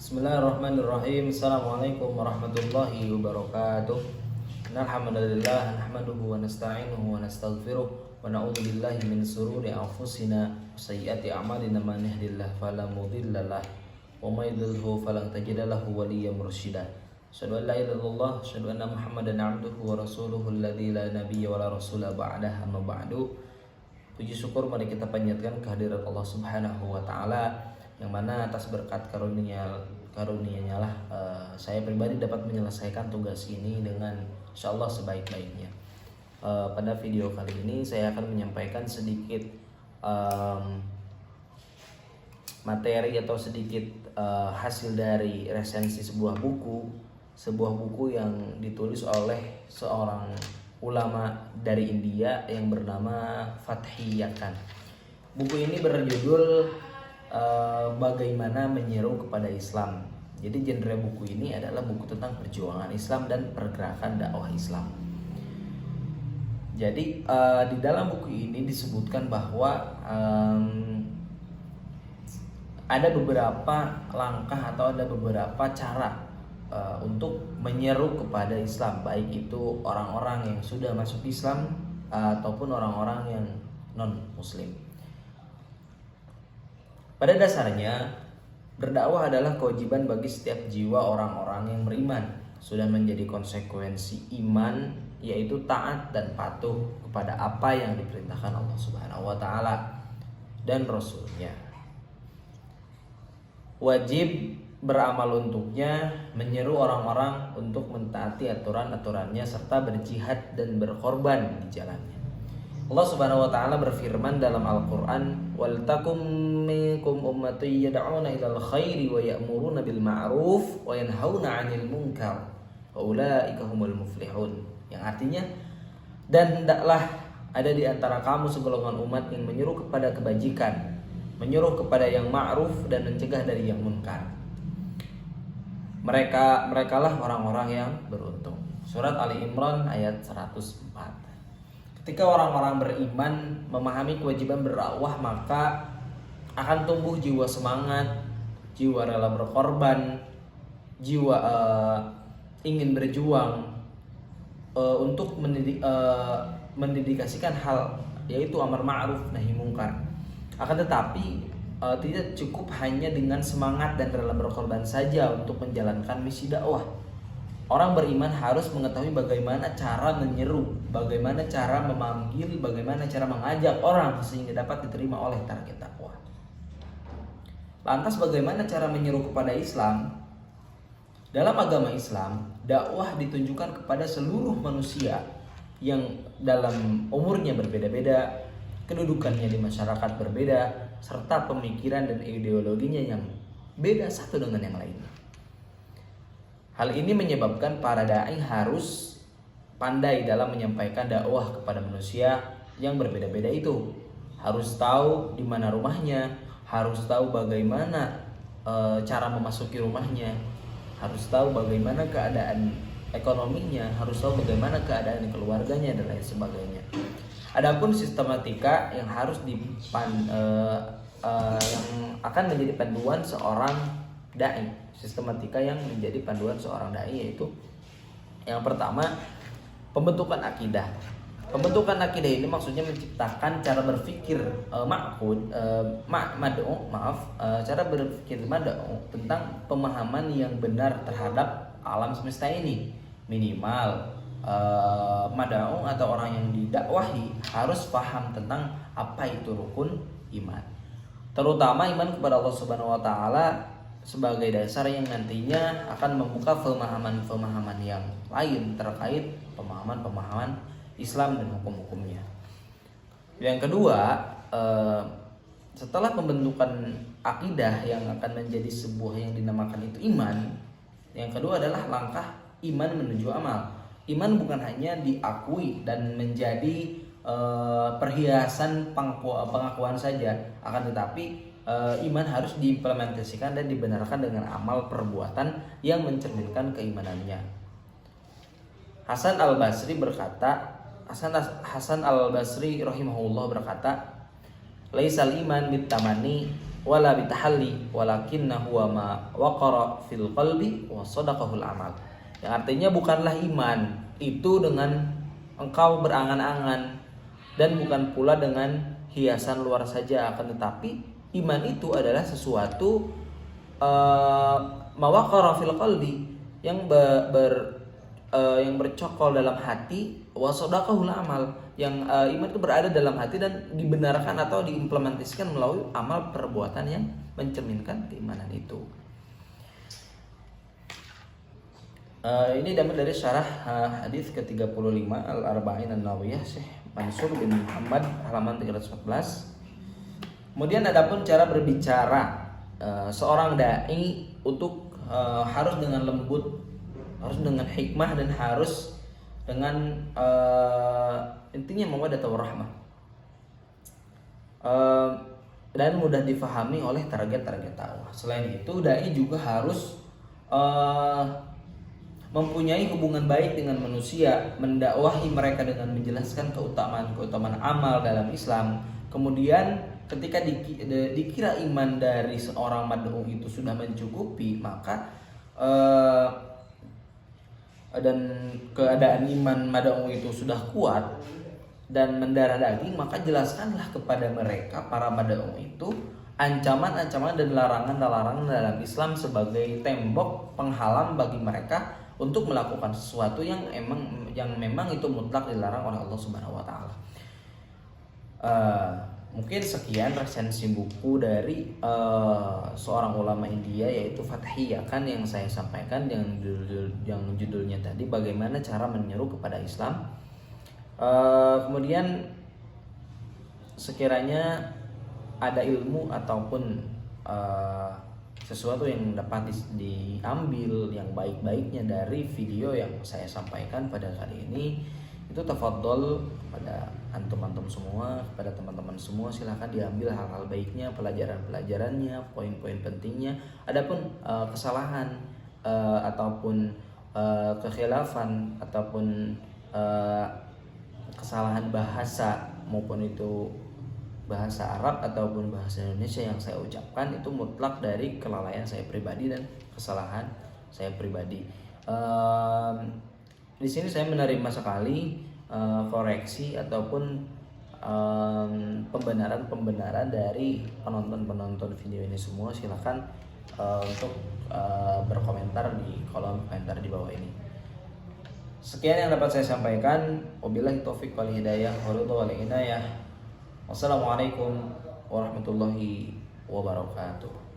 Bismillahirrahmanirrahim. Assalamualaikum warahmatullahi wabarakatuh. Alhamdulillah nahmaduhu wa nasta'inuhu wa nastaghfiruh wa na'udzu billahi min shururi anfusina wa sayyiati a'malina man yahdihillahu fala mudilla lahu wa may yudlilhu falan tajida lahu waliyyan mursyida. Asyhadu an la ilaha illallah, asyhadu anna Muhammadan 'abduhu wa rasuluhu alladzi la nabiyya wa la rasula ba'dahu amma ba'du. Puji syukur mari kita panjatkan kehadirat Allah Subhanahu wa taala yang mana atas berkat karunia-Nya lah saya pribadi dapat menyelesaikan tugas ini dengan insyaallah sebaik-baiknya. Pada video kali ini saya akan menyampaikan sedikit materi atau sedikit hasil dari resensi sebuah buku yang ditulis oleh seorang ulama dari India yang bernama Fathi Yakan. Buku ini berjudul Bagaimana Menyeru Kepada Islam. Jadi genre buku ini adalah buku tentang perjuangan Islam dan pergerakan dakwah Islam. Jadi di dalam buku ini disebutkan bahwa ada beberapa langkah atau ada beberapa cara untuk menyeru kepada Islam, baik itu orang-orang yang sudah masuk Islam ataupun orang-orang yang non Muslim. Pada dasarnya, berdakwah adalah kewajiban bagi setiap jiwa orang-orang yang beriman. Sudah menjadi konsekuensi iman, yaitu taat dan patuh kepada apa yang diperintahkan Allah Subhanahu wa taala dan Rasul-Nya. Wajib beramal untuknya, menyeru orang-orang untuk mentaati aturan-aturannya serta berjihad dan berkorban di jalannya. Allah Subhanahu wa taala berfirman dalam Al-Qur'an, "Wal takum minkum ummatun yad'una ilal khairi wa ya'muruna bil ma'ruf wa yanhauna 'anil munkar wa ulaika humul muflihun." Yang artinya, dan hendaklah ada di antara kamu segolongan umat yang menyeru kepada kebajikan, menyuruh kepada yang ma'ruf dan mencegah dari yang munkar. Merekalah orang-orang yang beruntung. Surat Ali Imran ayat 104. Ketika orang-orang beriman memahami kewajiban berdakwah, maka akan tumbuh jiwa semangat, jiwa rela berkorban, jiwa ingin berjuang untuk mendedikasikan hal yaitu amar ma'ruf nahi munkar. Akan tetapi tidak cukup hanya dengan semangat dan rela berkorban saja untuk menjalankan misi dakwah. Orang beriman harus mengetahui bagaimana cara menyeru, bagaimana cara memanggil, bagaimana cara mengajak orang sehingga dapat diterima oleh target dakwah. Lantas bagaimana cara menyeru kepada Islam? Dalam agama Islam, dakwah ditunjukkan kepada seluruh manusia yang dalam umurnya berbeda-beda, kedudukannya di masyarakat berbeda, serta pemikiran dan ideologinya yang beda satu dengan yang lainnya. Hal ini menyebabkan para dai harus pandai dalam menyampaikan dakwah kepada manusia yang berbeda-beda itu. Harus tahu di mana rumahnya, harus tahu bagaimana cara memasuki rumahnya, harus tahu bagaimana keadaan ekonominya, harus tahu bagaimana keadaan keluarganya dan lain sebagainya. Adapun sistematika yang harus yang akan menjadi panduan seorang dai, sistematika yang menjadi panduan seorang dai yaitu yang pertama, pembentukan akidah. Pembentukan akidah ini maksudnya menciptakan cara berpikir cara berpikir mad'u tentang pemahaman yang benar terhadap alam semesta ini. Minimal mad'u atau orang yang didakwahi harus paham tentang apa itu rukun iman, terutama iman kepada Allah Subhanahu wa taala sebagai dasar yang nantinya akan membuka pemahaman-pemahaman yang lain terkait pemahaman-pemahaman Islam dan hukum-hukumnya. Yang kedua, setelah pembentukan akidah yang akan menjadi sebuah yang dinamakan itu iman, yang kedua adalah langkah iman menuju amal. Iman bukan hanya diakui dan menjadi perhiasan pengakuan saja, akan tetapi iman harus diimplementasikan dan dibenarkan dengan amal perbuatan yang mencerminkan keimanannya. Hasan al-Basri rahimahullah berkata, "Laisal iman bitamani wala bitahalli walakinna huwa ma waqara fil qalbi wa sadaqahul amal. Yang artinya bukanlah iman itu dengan engkau berangan-angan, dan bukan pula dengan hiasan luar saja, akan tetapi iman itu adalah sesuatu mawaqara fil qalbi, yang yang bercokol dalam hati, wa sadaqahul amal, yang iman itu berada dalam hati dan dibenarkan atau diimplementasikan melalui amal perbuatan yang mencerminkan keimanan itu. Ini diambil dari syarah hadis ke-35 Al-Arba'in An-Nawawiyah Syekh Mansur bin Muhammad halaman 314. Kemudian adapun cara berbicara seorang dai untuk harus dengan lembut, harus dengan hikmah, dan harus dengan intinya mawaddah warahmah, dan mudah difahami oleh target-target dakwah. Selain itu, dai juga harus mempunyai hubungan baik dengan manusia, mendakwahi mereka dengan menjelaskan keutamaan amal dalam Islam. Kemudian ketika dikira iman dari seorang mad'u itu sudah mencukupi, maka dan keadaan iman mad'u itu sudah kuat dan mendarah daging, maka jelaskanlah kepada mereka, para mad'u itu, ancaman-ancaman dan larangan-larangan dalam Islam sebagai tembok penghalang bagi mereka untuk melakukan sesuatu yang memang itu mutlak dilarang oleh Allah Subhanahu wa taala. Mungkin sekian resensi buku dari seorang ulama India, yaitu Fathiyah kan, yang saya sampaikan yang judulnya tadi, bagaimana cara menyeru kepada Islam. Kemudian sekiranya ada ilmu ataupun sesuatu yang dapat diambil yang baik-baiknya dari video yang saya sampaikan pada kali ini, itu tafadhol pada antum-antum semua, kepada teman-teman semua, silahkan diambil hal-hal baiknya, pelajaran-pelajarannya, poin-poin pentingnya. Adapun kesalahan ataupun kekhilafan ataupun kesalahan bahasa, maupun itu bahasa Arab ataupun bahasa Indonesia yang saya ucapkan, itu mutlak dari kelalaian saya pribadi dan kesalahan saya pribadi. Di sini saya menerima sekali koreksi ataupun pembenaran dari penonton video ini semua. Silakan untuk berkomentar di kolom komentar di bawah ini. Sekian yang dapat saya sampaikan. Wabillahi taufik wal hidayah, wal inayah. Wassalamualaikum warahmatullahi wabarakatuh.